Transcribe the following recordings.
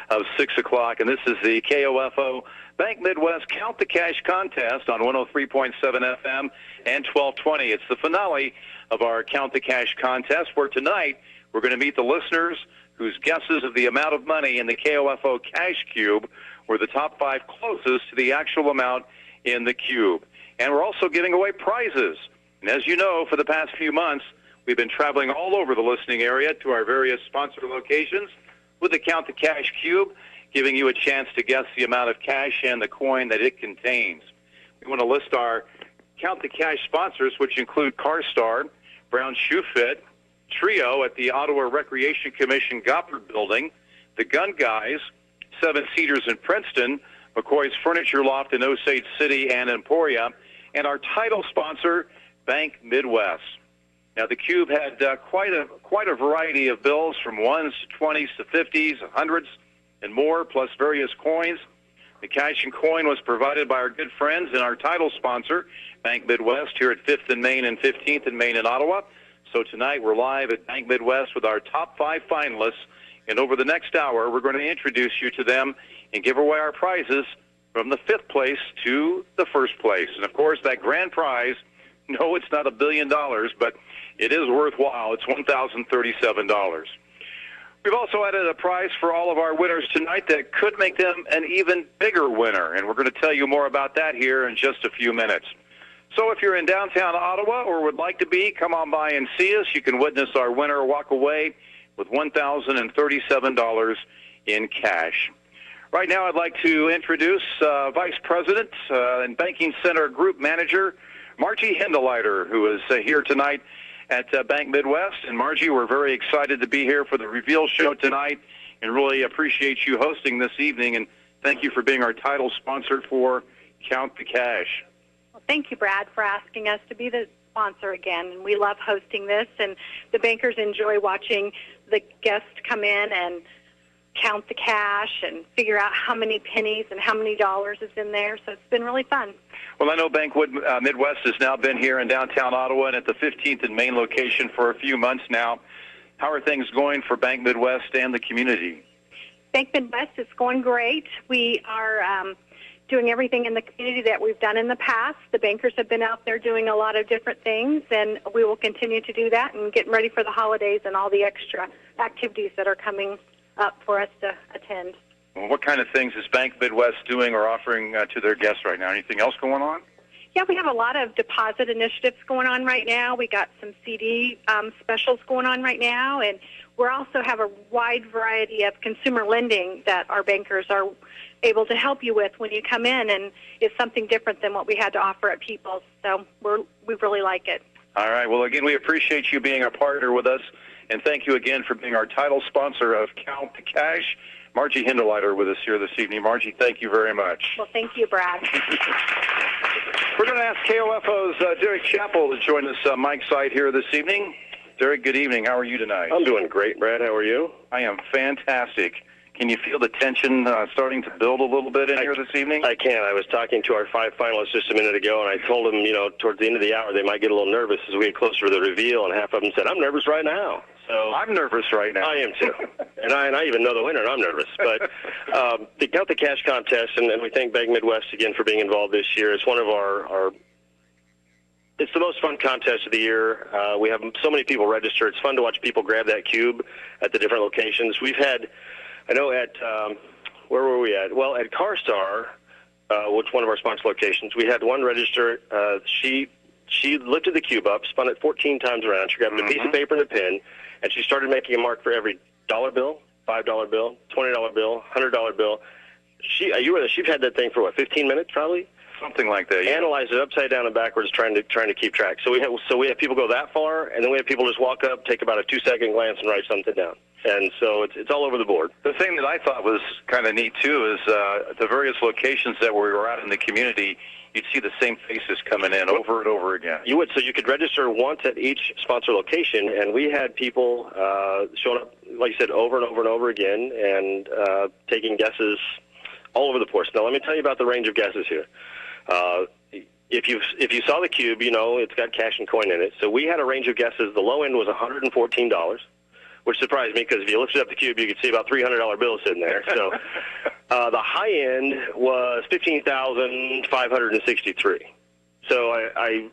of 6 o'clock. And this is the KOFO Bank Midwest Count the Cash contest on 103.7 FM and 1220. It's the finale of our Count the Cash contest, where tonight we're going to meet the listeners whose guesses of the amount of money in the KOFO Cash Cube were the top 5 closest to the actual amount in the cube. And we're also giving away prizes. And as you know, for the past few months, we've been traveling all over the listening area to our various sponsor locations with the Count the Cash Cube, giving you a chance to guess the amount of cash and the coin that it contains. We want to list our Count the Cash sponsors, which include CarStar, Brown Shoe Fit, Trio at the Ottawa Recreation Commission Goppert Building, the Gun Guys, Seven Cedars in Princeton, McCoy's Furniture Loft in Osage City and Emporia, and our title sponsor, Bank Midwest. Now, the cube had quite a variety of bills, from 1s to 20s to 50s, 100s, and more, plus various coins. The cash and coin was provided by our good friends and our title sponsor, Bank Midwest, here at 5th and Main and 15th and Main in Ottawa. So tonight we're live at Bank Midwest with our top 5 finalists, and over the next hour we're going to introduce you to them and give away our prizes from the 5th place to the 1st place. And of course, that grand prize, no, it's not $1 billion, but it is worthwhile. It's $1,037. We've also added a prize for all of our winners tonight that could make them an even bigger winner, and we're going to tell you more about that here in just a few minutes. So if you're in downtown Ottawa or would like to be, come on by and see us. You can witness our winner walk away with $1,037 in cash. Right now I'd like to introduce Vice President and Banking Center Group Manager Margie Hindeleiter, who is here tonight at Bank Midwest. And Margie, we're very excited to be here for the reveal show tonight and really appreciate you hosting this evening. And thank you for being our title sponsor for Count the Cash. Well, thank you, Brad, for asking us to be the sponsor again. And we love hosting this, and the bankers enjoy watching the guests come in and count the cash and figure out how many pennies and how many dollars is in there. So it's been really fun. Well, I know Bank Midwest has now been here in downtown Ottawa and at the 15th and Main location for a few months now. How are things going for Bank Midwest and the community? Bank Midwest is going great. We are doing everything in the community that we've done in the past. The bankers have been out there doing a lot of different things, and we will continue to do that and getting ready for the holidays and all the extra activities that are coming up for us to attend. Well, what kind of things is Bank Midwest doing or offering to their guests right now? Anything else going on? Yeah, we have a lot of deposit initiatives going on right now. We got some CD specials going on right now, and we also have a wide variety of consumer lending that our bankers are able to help you with when you come in, and it's something different than what we had to offer at People's. So we really like it. All right. Well, again, we appreciate you being a partner with us, and thank you again for being our title sponsor of Count the Cash. Margie Hindeleiter with us here this evening. Margie, thank you very much. Well, thank you, Brad. We're going to ask KOFO's Derek Chappell to join us on Mike's side here this evening. Derek, good evening. How are you tonight? I'm doing great, Brad. How are you? I am fantastic. Can you feel the tension starting to build a little bit in here this evening? I can. I was talking to our 5 finalists just a minute ago, and I told them, towards the end of the hour, they might get a little nervous as we get closer to the reveal, and half of them said, I'm nervous right now. So I'm nervous right now. I am too. and I even know the winner, and I'm nervous. But the Count the Cash contest, and we thank Bank Midwest again for being involved this year. It's one of our it's the most fun contest of the year. We have so many people register. It's fun to watch people grab that cube at the different locations. We've had, I know at, where were we at? Well, at CarStar, which one of our sponsor locations, we had one register. She lifted the cube up, spun it 14 times around. She grabbed a piece of paper and a pen, and she started making a mark for every $1 bill, $5 bill, $20 bill, $100 bill. She's had that thing for, what, 15 minutes probably? Something like that. Yeah. Analyze it upside down and backwards, trying to keep track. So we have people go that far, and then we have people just walk up, take about a 2-second glance, and write something down. And so it's all over the board. The thing that I thought was kind of neat too is the various locations that we were at in the community. You'd see the same faces coming in over and over again. You would. So you could register once at each sponsor location, and we had people showing up, like you said, over and over and over again, and taking guesses all over the place. Now, let me tell you about the range of guesses here. If you saw the cube, it's got cash and coin in it. So we had a range of guesses. The low end was $114. which surprised me because if you lifted up the cube, you could see about $300 bills sitting there. So the high end was $15,563. So I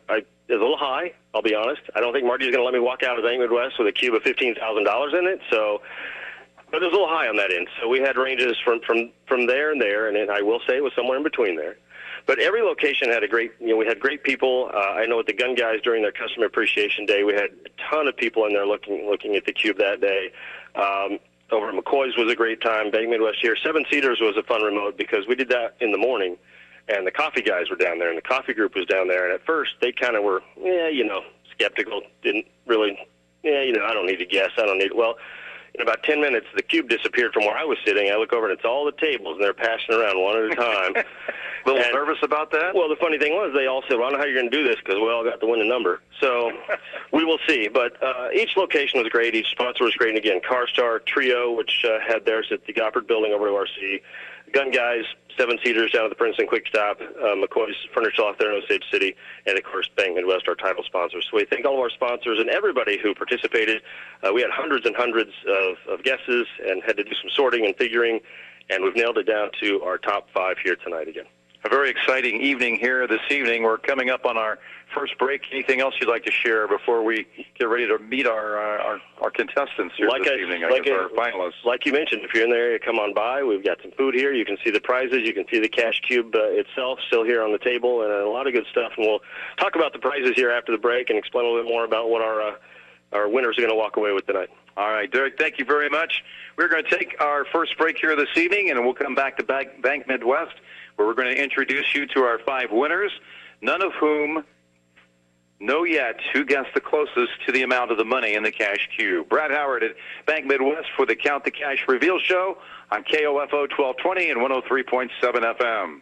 it was a little high, I'll be honest. I don't think Marty's going to let me walk out of Bank Midwest with a cube of $15,000 in it. So, but it was a little high on that end. So we had ranges from there and there, and I will say it was somewhere in between there. But every location had we had great people. I know at the Gun Guys during their Customer Appreciation Day, we had a ton of people in there looking at the cube that day. Over at McCoy's was a great time. Bank Midwest here. Seven Seaters was a fun remote because we did that in the morning, and the coffee guys were down there, and the coffee group was down there. And at first, they kind of were, skeptical. Didn't really, I don't need to guess. I don't need. Well, in about 10 minutes, the cube disappeared from where I was sitting. I look over, and it's all the tables, and they're passing around one at a time. A little nervous about that? Well, the funny thing was they all said, well, I don't know how you're going to do this because we all got the winning number. So we will see. But each location was great. Each sponsor was great. And again, CarStar Trio, which had theirs at the Goppert Building over to RC. Gun Guys, Seven Seaters down at the Princeton Quick Stop. McCoy's Furniture Loft there in Osage City. And, of course, Bank Midwest, our title sponsors. So we thank all of our sponsors and everybody who participated. We had hundreds and hundreds of guesses and had to do some sorting and figuring. And we've nailed it down to our top 5 here tonight again. A very exciting evening here this evening. We're coming up on our first break. Anything else you'd like to share before we get ready to meet our contestants here this evening, our finalists? Like you mentioned, if you're in the area, come on by. We've got some food here. You can see the prizes. You can see the cash cube itself still here on the table, and a lot of good stuff. And we'll talk about the prizes here after the break and explain a little bit more about what our winners are going to walk away with tonight. All right, Derek, thank you very much. We're going to take our first break here this evening, and we'll come back to Bank Midwest, where we're going to introduce you to our 5 winners, none of whom know yet who guessed the closest to the amount of the money in the cash cube. Brad Howard at Bank Midwest for the Count the Cash Reveal Show on KOFO 1220 and 103.7 FM.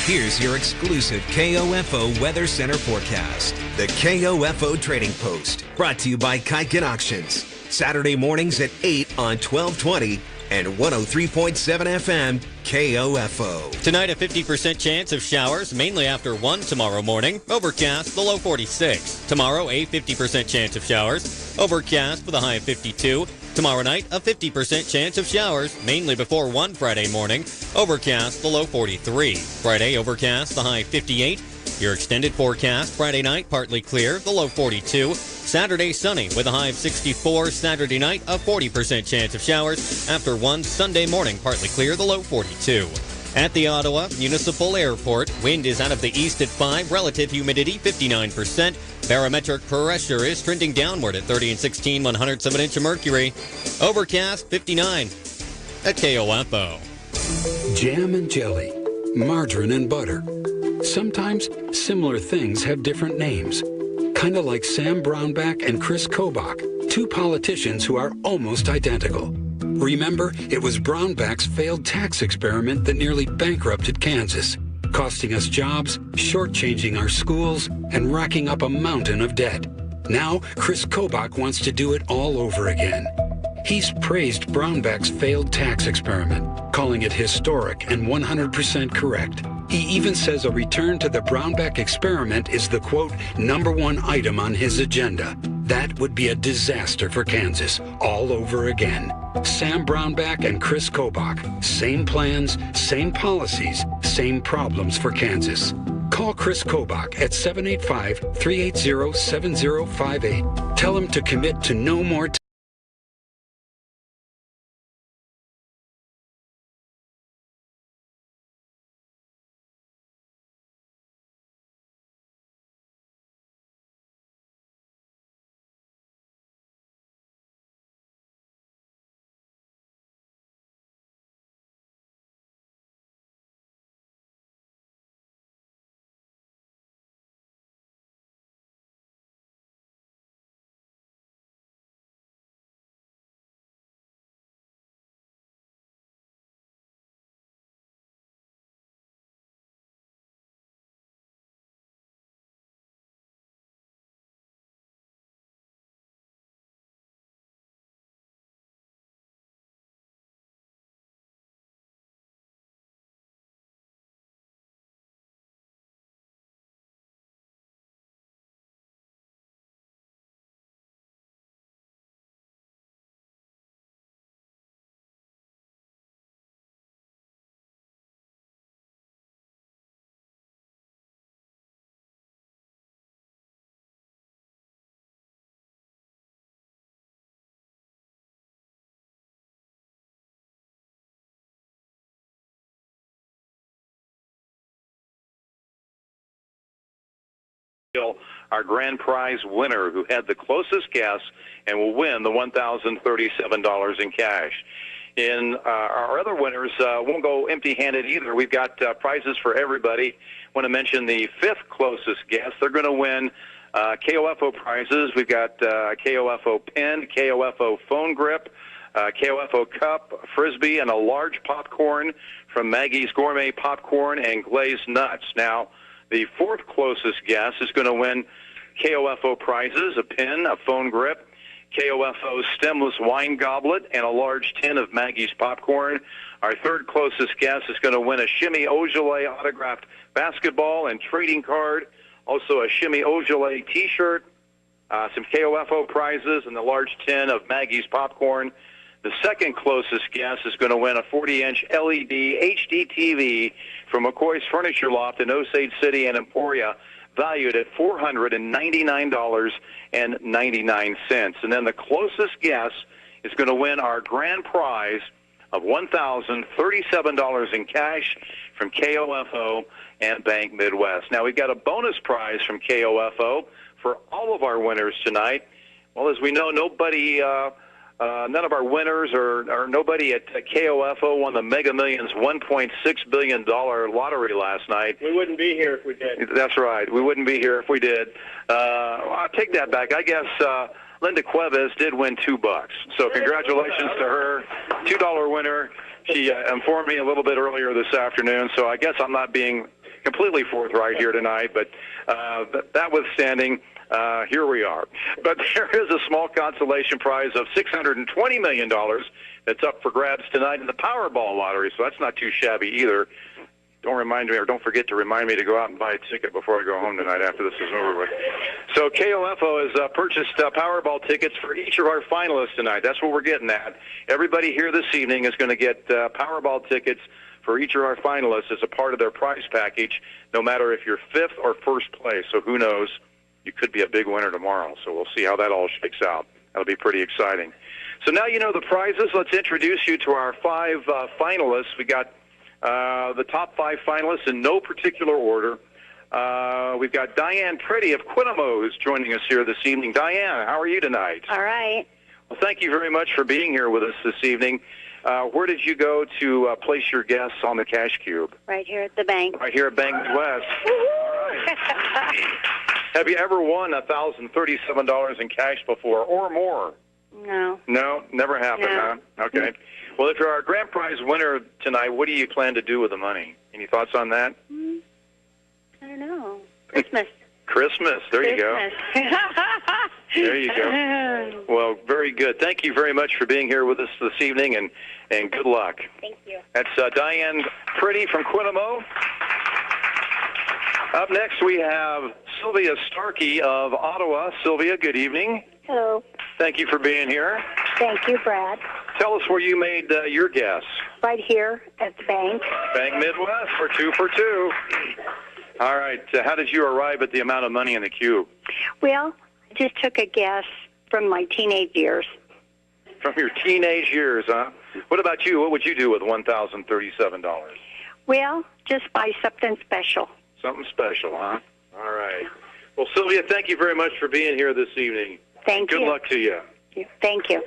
Here's your exclusive KOFO Weather Center forecast. The KOFO Trading Post, brought to you by Kiken Auctions. Saturday mornings at 8 on 1220 and 103.7 FM KOFO. Tonight, a 50% chance of showers, mainly after 1 tomorrow morning. Overcast, the low 46. Tomorrow, a 50% chance of showers. Overcast with a high of 52. Tomorrow night, a 50% chance of showers, mainly before 1 Friday morning. Overcast, the low 43. Friday, overcast, the high 58. Your extended forecast, Friday night, partly clear, the low 42. Saturday, sunny with a high of 64. Saturday night, a 40% chance of showers. After 1 Sunday morning, partly clear, the low 42. At the Ottawa Municipal Airport, wind is out of the east at 5, relative humidity 59%. Barometric pressure is trending downward at 30 and 16 100ths of an inch of mercury. Overcast 59 at KOFO. Jam and jelly, margarine and butter. Sometimes similar things have different names. Kind of like Sam Brownback and Chris Kobach, 2 politicians who are almost identical. Remember, it was Brownback's failed tax experiment that nearly bankrupted Kansas, costing us jobs, shortchanging our schools, and racking up a mountain of debt. Now, Chris Kobach wants to do it all over again. He's praised Brownback's failed tax experiment, calling it historic and 100% correct. He even says a return to the Brownback experiment is the, quote, #1 item on his agenda. That would be a disaster for Kansas, all over again. Sam Brownback and Chris Kobach. Same plans, same policies, same problems for Kansas. Call Chris Kobach at 785-380-7058. Tell him to commit to no more our grand prize winner who had the closest guess and will win the $1,037 in cash. In our other winners, won't go empty-handed either. We've got prizes for everybody. Want to mention the fifth closest guess. They're going to win KOFO prizes. We've got KOFO pen, KOFO phone grip, KOFO cup, Frisbee, and a large popcorn from Maggie's Gourmet Popcorn and Glazed Nuts. Now, the fourth closest guess is going to win KOFO prizes, a pin, a phone grip, KOFO stemless wine goblet, and a large tin of Maggie's popcorn. Our third closest guess is going to win a Shimmy Ojale autographed basketball and trading card, also a Shimmy Ojale T-shirt, some KOFO prizes, and the large tin of Maggie's popcorn. The second closest guess is going to win a 40-inch LED HD TV from McCoy's Furniture Loft in Osage City and Emporia, valued at $499.99. And then the closest guess is going to win our grand prize of $1,037 in cash from KOFO and Bank Midwest. Now, we've got a bonus prize from KOFO for all of our winners tonight. Well, as we know, none of our winners or nobody at KOFO won the Mega Millions $1.6 billion lottery last night. We wouldn't be here if we did. That's right. We wouldn't be here if we did. I'll take that back. I guess Linda Cuevas did win $2. So congratulations to her. $2 winner. She informed me a little bit earlier this afternoon, so I guess I'm not being completely forthright here tonight, but that withstanding, here we are. But there is a small consolation prize of $620 million that's up for grabs tonight in the Powerball lottery, so that's not too shabby either. Don't forget to remind me to go out and buy a ticket before I go home tonight after this is over with. So KOFO has purchased Powerball tickets for each of our finalists tonight. That's what we're getting at. Everybody here this evening is going to get Powerball tickets for each of our finalists as a part of their prize package, no matter if you're fifth or first place. So who knows? You could be a big winner tomorrow. So we'll see how that all shakes out. That'll be pretty exciting. So now you know the prizes. Let's introduce you to our five finalists. We got the top five finalists in no particular order. We've got Diane Pretty of Quinamo who's joining us here this evening. Diane, how are you tonight? All right. Well, thank you very much for being here with us this evening. Where did you go to place your guess on the Cash Cube? Right here at the bank. Right here at Bank Midwest. All right. Have you ever won $1,037 in cash before or more? No. No? Never happened, No. huh? Okay. Well, if you're our grand prize winner tonight, what do you plan to do with the money? Any thoughts on that? I don't know. Christmas. Christmas. There you go. There you go. Well, very good. Thank you very much for being here with us this evening, and good luck. Thank you. That's Diane Pretty from Quinamo. Up next, we have Sylvia Starkey of Ottawa. Sylvia, good evening. Hello. Thank you for being here. Thank you, Brad. Tell us where you made your guess. Right here at the bank. Bank Midwest for 2 for 2. All right. How did you arrive at the amount of money in the cube? Well, I just took a guess from my teenage years. From your teenage years, huh? What about you? What would you do with $1,037? Well, just buy something special. Something special, huh? All right. Well, Sylvia, thank you very much for being here this evening. Thank you. Good luck to you. Thank you.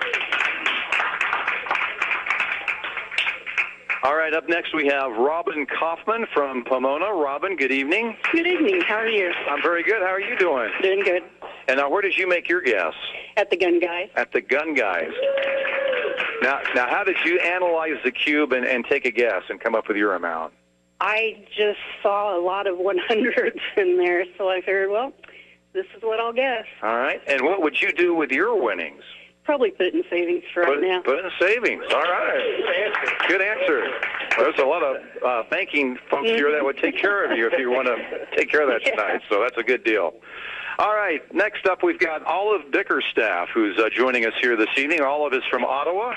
All right, up next we have Robin Kaufman from Pomona. Robin, good evening. Good evening. How are you? I'm very good. How are you doing? Doing good. And now, where did you make your guess? At the Gun Guy. At the Gun Guys. Now, how did you analyze the cube and take a guess and come up with your amount? I just saw a lot of 100s in there, so I figured, well, this is what I'll guess. All right. And what would you do with your winnings? Probably put it in savings for right now. Put it in savings. All right. Good answer. Well, there's a lot of banking folks here that would take care of you if you want to take care of that tonight, so that's a good deal. All right. Next up, we've got Olive Bickerstaff, who's joining us here this evening. Olive is from Ottawa.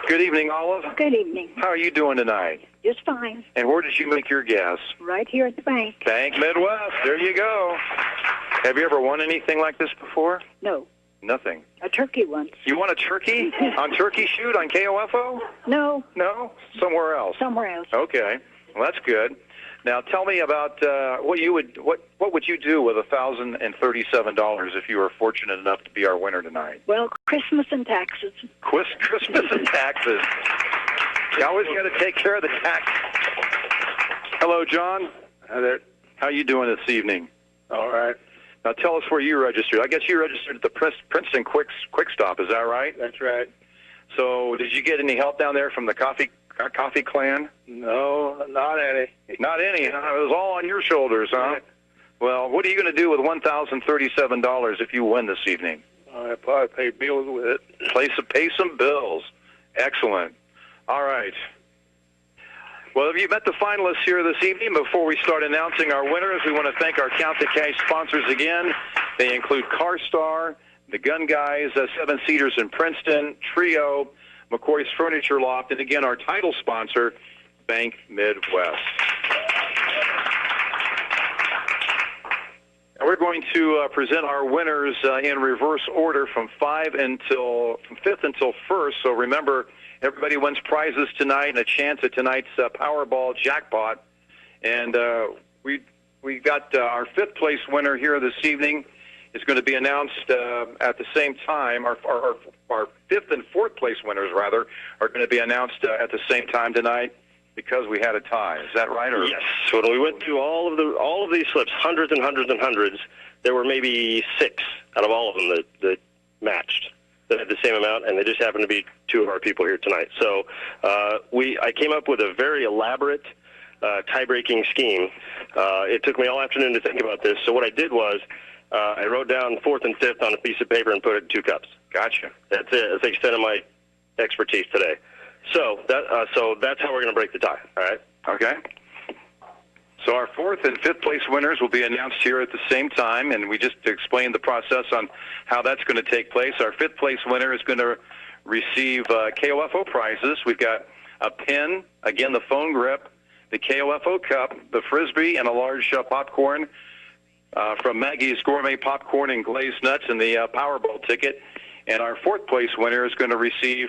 Good evening, Olive. Good evening. How are you doing tonight? Just fine. And where did you make your guess? Right here at the bank. Bank Midwest. There you go. Have you ever won anything like this before? No. Nothing. A turkey once. You won a turkey on Turkey Shoot on KOFO? No. No? Somewhere else? Somewhere else. Okay. Well, that's good. Now, tell me about what would you do with $1,037 if you were fortunate enough to be our winner tonight? Well, Christmas and taxes. Christmas and taxes. You always got to take care of the tax. Hello, John. Hi there. How you doing this evening? All right. Now, tell us where you registered. I guess you registered at the Princeton Quick Stop. Is that right? That's right. So, did you get any help down there from the coffee clan? No, not any. Not any. Huh? It was all on your shoulders, huh? Well, what are you going to do with $1,037 if you win this evening? I'll probably pay bills with it. Pay some bills. Excellent. All right. Well, have you met the finalists here this evening? Before we start announcing our winners, we want to thank our Count the Cash sponsors again. They include CarStar, the Gun Guys, Seven Cedars in Princeton, Trio, McCoy's Furniture Loft, and again, our title sponsor, Bank Midwest. And we're going to present our winners in reverse order from 5th until 1st. So remember, everybody wins prizes tonight and a chance at tonight's Powerball jackpot. And we got our 5th place winner here this evening. Is going to be announced at the same time. Our 5th and 4th place winners, rather, are going to be announced at the same time tonight because we had a tie. Is that right? Or? Yes. When we went through all of these slips, hundreds and hundreds and hundreds, there were maybe 6 out of all of them that matched, that had the same amount, and they just happened to be 2 of our people here tonight. So I came up with a very elaborate tie-breaking scheme. It took me all afternoon to think about this. So what I did was, I wrote down 4th and 5th on a piece of paper and put it in 2 cups. Gotcha. That's it. That's the extent of my expertise today. So that's how we're going to break the tie. All right. Okay. So our 4th and 5th place winners will be announced here at the same time, and we just explained the process on how that's going to take place. Our 5th place winner is going to receive KOFO prizes. We've got a pin, again the phone grip, the KOFO cup, the Frisbee, and a large popcorn. From Maggie's Gourmet Popcorn and Glazed Nuts, and the Powerball ticket. And our 4th place winner is going to receive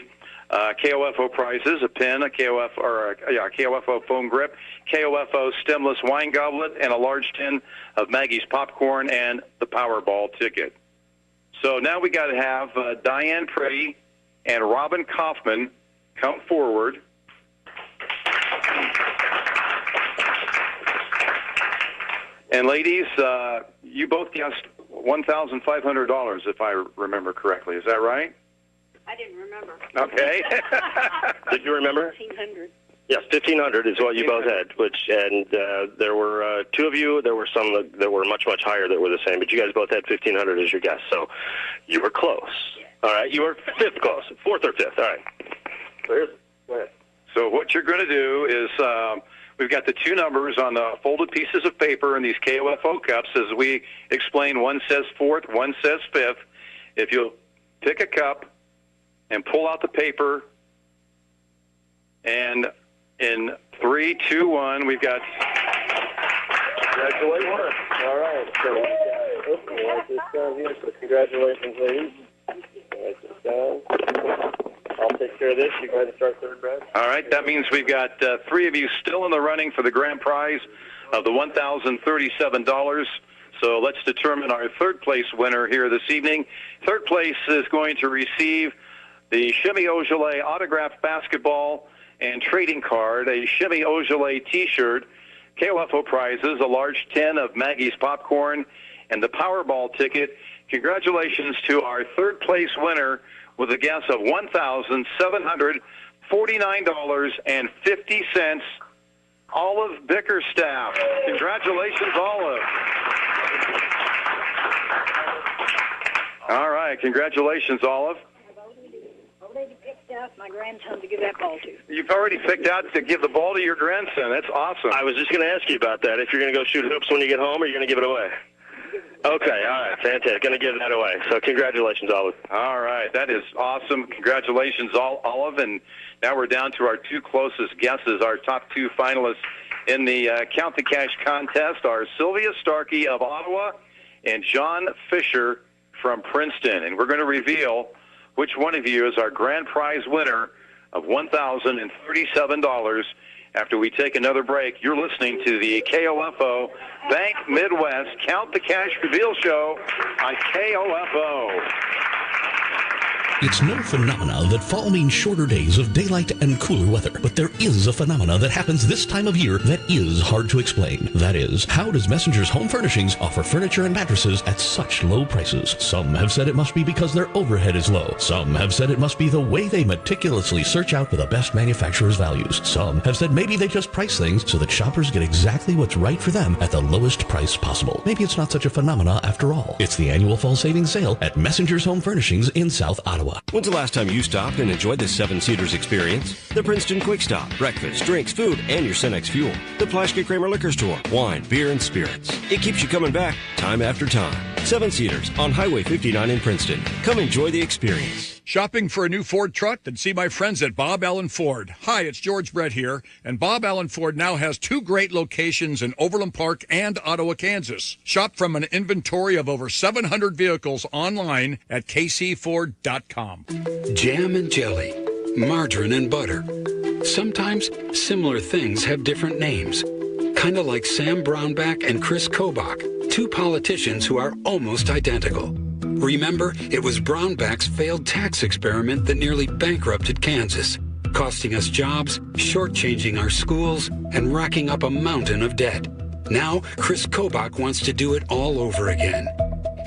KOFO prizes, a pin, a KOFO phone grip, KOFO stemless wine goblet, and a large tin of Maggie's Popcorn and the Powerball ticket. So now we got to have Diane Pretty and Robin Kaufman come forward. And ladies, you both guessed $1,500, if I remember correctly. Is that right? I didn't remember. Okay. Did you remember? 1,500. Yes, 1,500 is what you both had. And there were 2 of you. There were some that were much, much higher that were the same. But you guys both had 1,500 as your guess. So you were close. All right. You were 5th close. 4th or 5th. All right. Go ahead. So what you're going to do is we've got the 2 numbers on the folded pieces of paper in these KOFO cups. As we explain, one says 4th, one says 5th. If you'll pick a cup and pull out the paper, and in 3, 2, 1, we've got... Congratulations. All right. So write this down here. So congratulations, ladies. Write this down. I'll take care of this. You go ahead and start 3rd, Brad. All right. That means we've got 3 of you still in the running for the grand prize of the $1,037. So let's determine our 3rd place winner here this evening. 3rd place is going to receive the Shimmy Ogilvy autographed basketball and trading card, a Shimmy Ogilvy T-shirt, KOFO prizes, a large tin of Maggie's Popcorn, and the Powerball ticket. Congratulations to our 3rd place winner with a guess of $1,749.50, Olive Bickerstaff. Congratulations, Olive. All right, congratulations, Olive. I've already picked out my grandson to give that ball to. You've already picked out to give the ball to your grandson. That's awesome. I was just going to ask you about that. If you're going to go shoot hoops when you get home, or you're going to give it away? Okay, all right, fantastic. Going to give that away. So congratulations, Olive. All right, that is awesome. Congratulations, Olive. And now we're down to our 2 closest guesses. Our top 2 finalists in the Count the Cash contest are Sylvia Starkey of Ottawa and John Fisher from Princeton. And we're going to reveal which one of you is our grand prize winner of $1,037 after we take another break. You're listening to the KOFO Bank Midwest Count the Cash Reveal Show on KOFO. It's no phenomena that fall means shorter days of daylight and cooler weather, but there is a phenomena that happens this time of year that is hard to explain. That is, how does Messenger's Home Furnishings offer furniture and mattresses at such low prices? Some have said it must be because their overhead is low. Some have said it must be the way they meticulously search out for the best manufacturer's values. Some have said maybe they just price things so that shoppers get exactly what's right for them at the lowest price possible. Maybe it's not such a phenomena after all. It's the annual fall savings sale at Messenger's Home Furnishings in South Ottawa. When's the last time you stopped and enjoyed the Seven Cedars experience? The Princeton Quick Stop, breakfast, drinks, food, and your Cenex fuel. The Plaschke Kramer Liquor Store, wine, beer, and spirits. It keeps you coming back time after time. Seven Cedars on Highway 59 in Princeton. Come enjoy the experience. Shopping for a new Ford truck? Then see my friends at Bob Allen Ford. Hi, it's George Brett here, and Bob Allen Ford now has 2 great locations in Overland Park and Ottawa, Kansas. Shop from an inventory of over 700 vehicles online at kcford.com. Jam and jelly, margarine and butter. Sometimes similar things have different names. Kind of like Sam Brownback and Chris Kobach, 2 politicians who are almost identical. Remember, it was Brownback's failed tax experiment that nearly bankrupted Kansas, costing us jobs, shortchanging our schools, and racking up a mountain of debt. Now, Chris Kobach wants to do it all over again.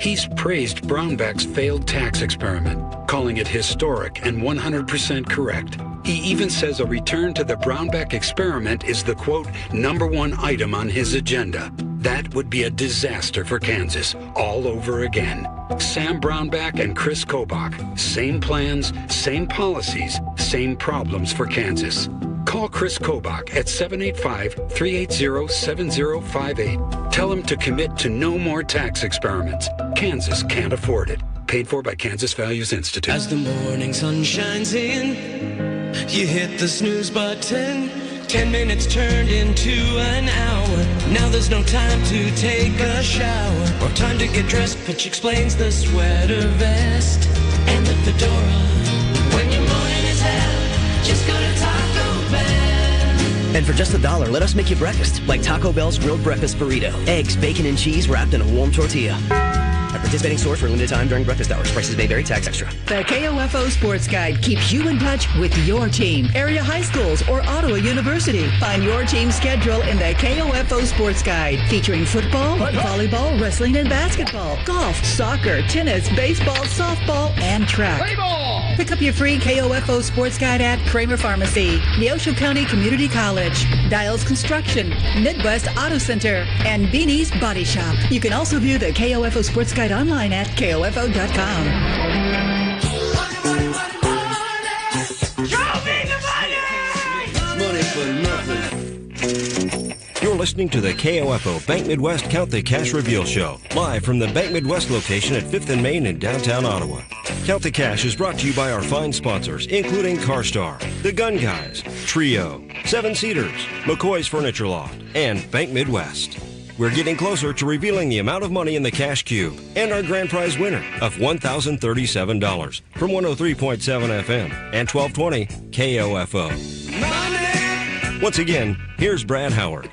He's praised Brownback's failed tax experiment, calling it historic and 100% correct. He even says a return to the Brownback experiment is the, quote, #1 item on his agenda. That would be a disaster for Kansas, all over again. Sam Brownback and Chris Kobach. Same plans, same policies, same problems for Kansas. Call Chris Kobach at 785-380-7058. Tell him to commit to no more tax experiments. Kansas can't afford it. Paid for by Kansas Values Institute. As the morning sun shines in, you hit the snooze button. 10 minutes turned into an hour. Now there's no time to take a shower or time to get dressed. Pitch explains the sweater vest and the fedora. When your morning is hell, just go to Taco Bell. And for just $1, let us make you breakfast, like Taco Bell's grilled breakfast burrito. Eggs, bacon, and cheese wrapped in a warm tortilla. At participating stores for a limited time during breakfast hours. Prices may vary, tax extra. The KOFO Sports Guide keeps you in touch with your team, area high schools, or Ottawa University. Find your team's schedule in the KOFO Sports Guide, featuring football, volleyball, wrestling, and basketball, golf, soccer, tennis, baseball, softball, and track. Playball! Pick up your free KOFO Sports Guide at Kramer Pharmacy, Neosho County Community College, Dials Construction, Midwest Auto Center, and Beanie's Body Shop. You can also view the KOFO Sports Guide online at KOFO.com. Money for nothing. You're listening to the KOFO Bank Midwest Count the Cash Reveal Show, live from the Bank Midwest location at 5th and Main in downtown Ottawa. Count the Cash is brought to you by our fine sponsors, including CarStar, The Gun Guys, Trio, Seven Cedars, McCoy's Furniture Loft, and Bank Midwest. We're getting closer to revealing the amount of money in the cash cube and our grand prize winner of $1,037 from 103.7 FM and 1220 KOFO. Money! Once again, here's Brad Howard.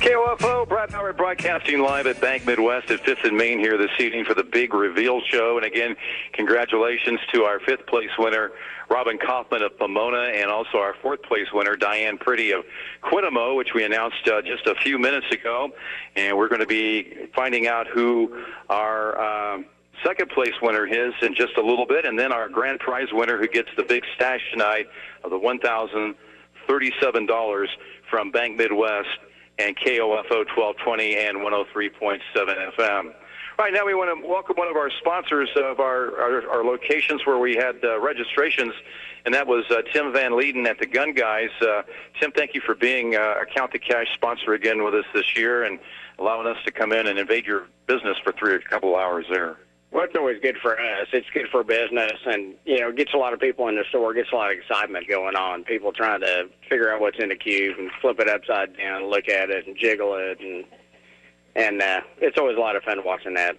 KOFO, Brad Howard broadcasting live at Bank Midwest at 5th and Main here this evening for the big reveal show. And again, congratulations to our 5th place winner, Robin Kaufman of Pomona, and also our 4th place winner, Diane Pretty of Quintamo, which we announced just a few minutes ago. And we're going to be finding out who our 2nd place winner is in just a little bit, and then our grand prize winner who gets the big stash tonight of the $1,037 from Bank Midwest and KOFO 1220 and 103.7 FM. Right now we want to welcome one of our sponsors of our locations where we had registrations, and that was Tim Van Leeden at the Gun Guys. Tim, thank you for being a Count the Cash sponsor again with us this year and allowing us to come in and invade your business for a couple of hours there. Well, it's always good for us. It's good for business, and, it gets a lot of people in the store, gets a lot of excitement going on. People trying to figure out what's in the cube and flip it upside down, look at it and jiggle it, and it's always a lot of fun watching that.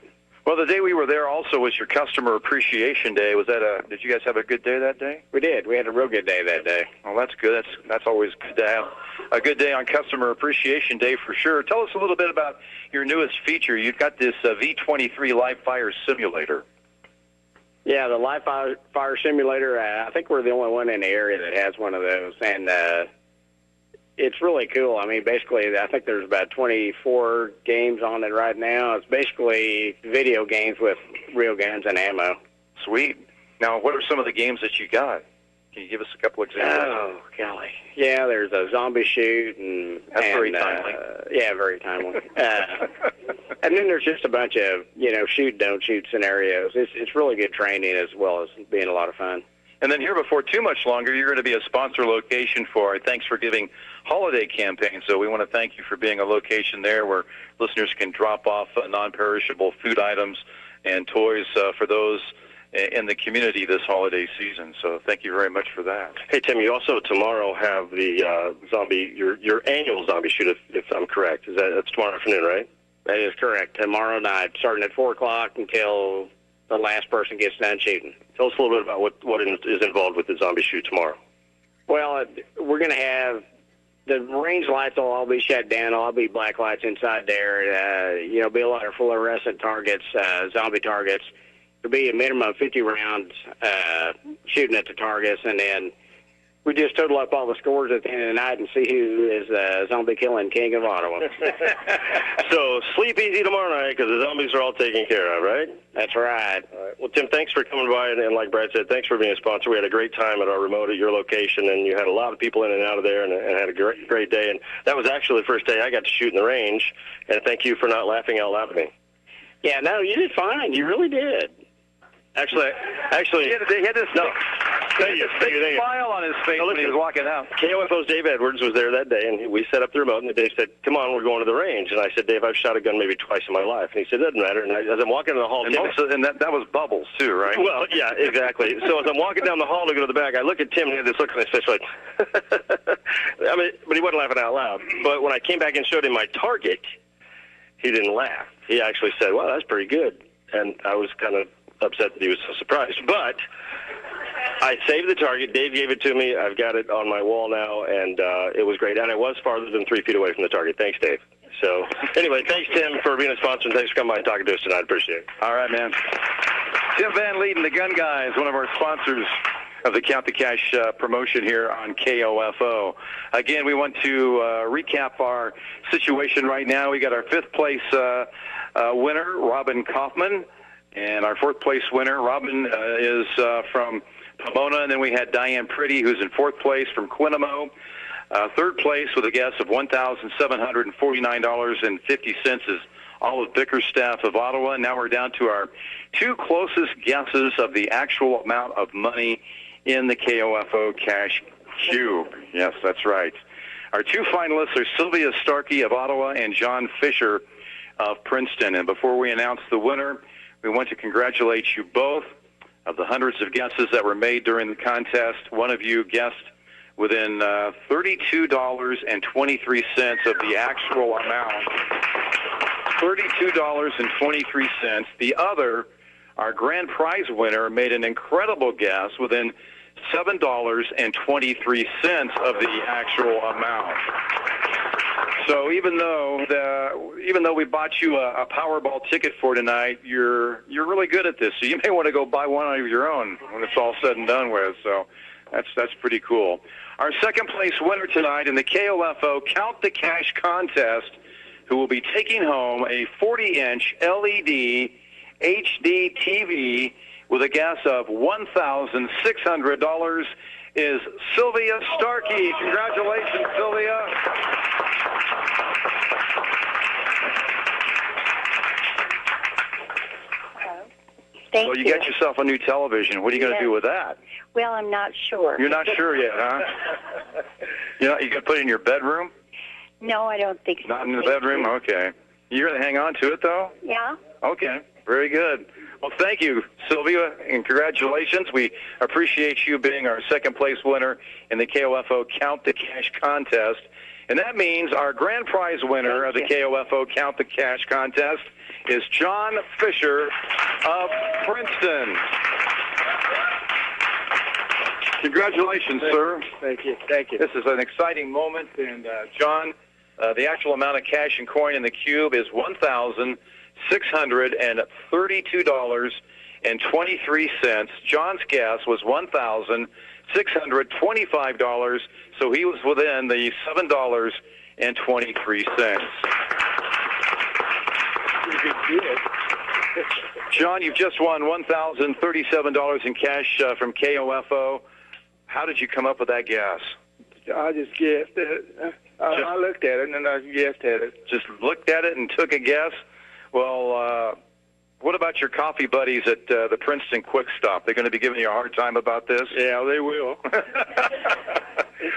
Well, the day we were there also was your Customer Appreciation Day. Did you guys have a good day that day? We did. We had a real good day that day. Well, that's good. That's always good to have a good day on Customer Appreciation Day for sure. Tell us a little bit about your newest feature. You've got this V23 Live Fire Simulator. Yeah, the Live Fire Simulator, I think we're the only one in the area that has one of those, and it's really cool. I mean, basically, I think there's about 24 games on it right now. It's basically video games with real guns and ammo. Sweet. Now, what are some of the games that you got? Can you give us a couple examples? Oh, golly. Yeah, there's a zombie shoot. That's very timely. Yeah, very timely. And then there's just a bunch of, shoot, don't shoot scenarios. It's really good training as well as being a lot of fun. And then here before too much longer, you're going to be a sponsor location for our Thanks for Giving holiday campaign. So we want to thank you for being a location there where listeners can drop off non-perishable food items and toys for those in the community this holiday season. So thank you very much for that. Hey, Tim, you also tomorrow have the your annual zombie shoot, if I'm correct. That's tomorrow afternoon, right? That is correct. Tomorrow night, starting at 4 o'clock until the last person gets done shooting. Tell us a little bit about what is involved with the zombie shoot tomorrow. Well, we're going to have the range lights will all be shut down. There'll all be black lights inside there. Be a lot of fluorescent targets, zombie targets. There'll be a minimum of 50 rounds shooting at the targets, and then we just total up all the scores at the end of the night and see who is the zombie-killing king of Ottawa. So sleep easy tomorrow night because the zombies are all taken care of, right? That's right. All right. Well, Tim, thanks for coming by, and like Brad said, thanks for being a sponsor. We had a great time at our remote at your location, and you had a lot of people in and out of there and had a great day. And that was actually the first day I got to shoot in the range, and thank you for not laughing out loud at me. Yeah, no, you did fine. You really did. Actually, he had this big smile on his face when he was walking out. KOFO's Dave Edwards was there that day, and we set up the remote, and Dave said, "Come on, we're going to the range." And I said, "Dave, I've shot a gun maybe twice in my life." And he said, "Doesn't matter." And as I'm walking in the hall, and that was Bubbles too, right? Well, yeah, exactly. So as I'm walking down the hall to go to the back, I look at Tim, and he had this look on his face like, I mean, but he wasn't laughing out loud. But when I came back and showed him my target, he didn't laugh. He actually said, "Well, that's pretty good," and I was kind of upset that he was so surprised. But I saved the target. Dave gave it to me. I've got it on my wall now, and it was great. And it was farther than 3 feet away from the target. Thanks, Dave. So anyway, thanks, Tim, for being a sponsor, and thanks for coming by and talking to us tonight. Appreciate it. All right, man. Tim Van Leeden, the Gun Guys, one of our sponsors of the Count the Cash promotion here on KOFO. Again, we want to recap our situation right now. We got our 5th place winner, Robin Kaufman. And our 4th place winner, Robin, is from Pomona. And then we had Diane Pretty, who's in 4th place from Quinamo. 3rd place with a guess of $1,749.50 is Olive Bickerstaff of Ottawa. Now we're down to our 2 closest guesses of the actual amount of money in the KOFO Cash Cube. Yes, that's right. Our 2 finalists are Sylvia Starkey of Ottawa and John Fisher of Princeton. And before we announce the winner, we want to congratulate you both. Of the hundreds of guesses that were made during the contest, one of you guessed within $32.23 of the actual amount. $32.23. The other, our grand prize winner, made an incredible guess within $7.23 of the actual amount. So even though we bought you a Powerball ticket for tonight, you're really good at this. So you may want to go buy one of your own when it's all said and done with. So that's pretty cool. Our 2nd place winner tonight in the KOFO Count the Cash contest, who will be taking home a 40-inch LED HD TV with a guess of $1,600, is Sylvia Starkey. Congratulations, Sylvia. Thank you got yourself a new television. What are you going to do with that? Well, I'm not sure. You're not sure yet, huh? You going to put it in your bedroom? No, I don't think so. Not in the bedroom? Okay. You're going to hang on to it, though? Yeah. Okay. Very good. Well, thank you, Sylvia, and congratulations. We appreciate you being our 2nd place winner in the KOFO Count the Cash contest. And that means our grand prize winner of the KOFO Count the Cash contest is John Fisher of Princeton. Congratulations, sir. Thank you. Thank you. This is an exciting moment. And, John, the actual amount of cash and coin in the cube is $1,632.23. John's guess was $1,625, so he was within the $7.23. John, you've just won $1,037 in cash from KOFO. How did you come up with that guess? I just guessed it. I looked at it and I guessed at it. Just looked at it and took a guess? Well, what about your coffee buddies at the Princeton Quick Stop? They're going to be giving you a hard time about this? Yeah, they will.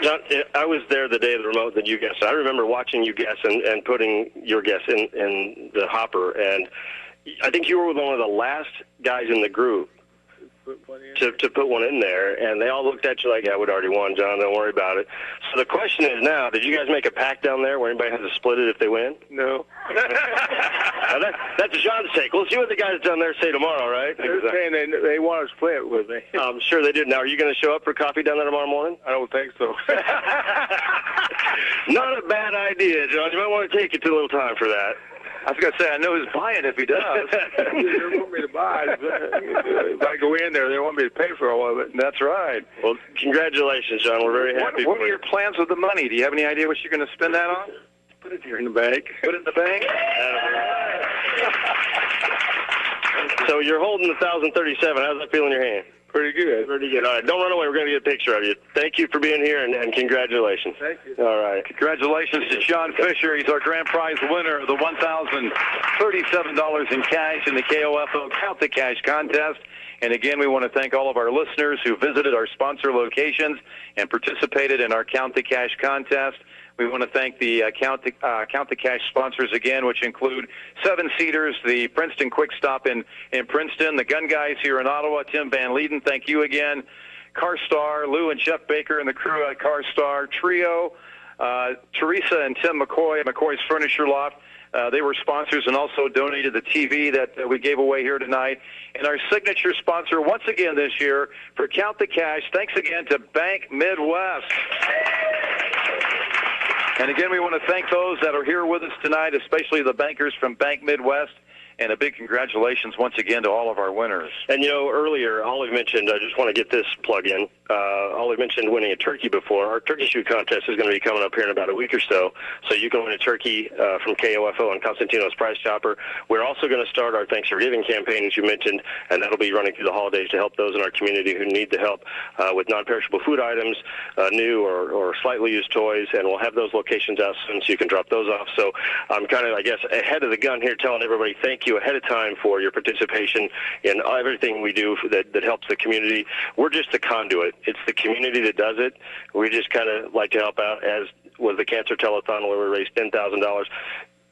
John, I was there the day of the remote that you guessed. I remember watching you guess and putting your guess in the hopper, and I think you were one of the last guys in the group to put one in there, and they all looked at you like, yeah, we'd already won, John, don't worry about it. So the question is now, did you guys make a pact down there where anybody has to split it if they win? No. That's John's take. We'll see what the guys down there say tomorrow, right? They're saying they want to split with me. I'm sure they did. Now, are you going to show up for coffee down there tomorrow morning? I don't think so. Not a bad idea, John. You might want to take it to a little time for that. I was going to say, I know who's buying if he does. They want me to buy it. If I go in there, they want me to pay for all of it. That's right. Well, congratulations, John. We're very happy. What are your plans with the money? Do you have any idea what you're going to spend that on? Put it here in the bank. Put it in the bank? So you're holding the 1,037. How's that feel in your hand? Pretty good. Pretty good. All right. Don't run away. We're going to get a picture of you. Thank you for being here, and congratulations. Thank you. All right. Congratulations to John Fisher. He's our grand prize winner of the $1,037 in cash in the KOFO Count the Cash contest. And again, we want to thank all of our listeners who visited our sponsor locations and participated in our Count the Cash contest. We want to thank the Count the Cash sponsors again, which include Seven Cedars, the Princeton Quick Stop in Princeton, the Gun Guys here in Ottawa, Tim Van Lieden, thank you again, CarStar, Lou and Jeff Baker and the crew at CarStar, Trio, Teresa and Tim McCoy, McCoy's Furniture Loft. They were sponsors and also donated the TV that we gave away here tonight. And our signature sponsor once again this year for Count the Cash, thanks again to Bank Midwest. And again, we want to thank those that are here with us tonight, especially the bankers from Bank Midwest. And a big congratulations once again to all of our winners. And, you know, earlier, Olive mentioned, I just want to get this plug in. Olive mentioned winning a turkey before. Our turkey shoot contest is going to be coming up here in about a week or so. So you can win a turkey from KOFO and Constantino's Price Chopper. We're also going to start our Thanksgiving campaign, as you mentioned, and that'll be running through the holidays to help those in our community who need the help with non-perishable food items, new or slightly used toys, and we'll have those locations out soon so you can drop those off. So I'm kind of, I guess, ahead of the gun here telling everybody thank you ahead of time for your participation in everything we do that helps the community. We're just a conduit. It's the community that does it. We just kind of like to help out, as was the Cancer Telethon where we raised $10,000.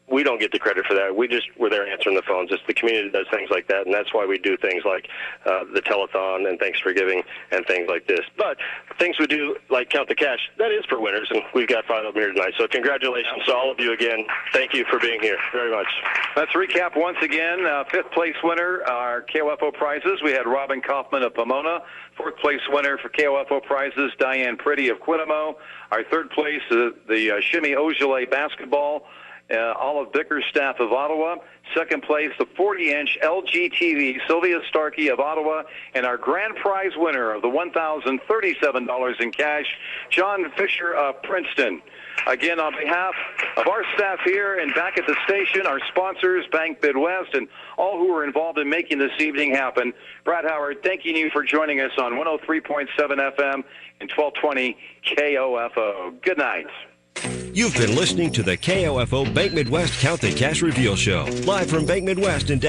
We don't get the credit for that. We're there answering the phones. It's the community that does things like that, and that's why we do things like the telethon and Thanks for Giving and things like this. But things we do, like Count the Cash, that is for winners, and we've got 5 of them here tonight. So congratulations to all of you again. Thank you for being here very much. Let's recap once again. 5th place winner, our KOFO prizes. We had Robin Kaufman of Pomona. 4th place winner for KOFO prizes, Diane Pretty of Quintamo. Our 3rd place, the Shimmy Ojale basketball. Olive Bickerstaff of Ottawa. 2nd place, the 40-inch LG TV, Sylvia Starkey of Ottawa. And our grand prize winner of the $1,037 in cash, John Fisher of Princeton. Again, on behalf of our staff here and back at the station, our sponsors, Bank Midwest, and all who were involved in making this evening happen, Brad Howard, thanking you for joining us on 103.7 FM and 1220 KOFO. Good night. You've been listening to the KOFO Bank Midwest Count the Cash Reveal Show, live from Bank Midwest in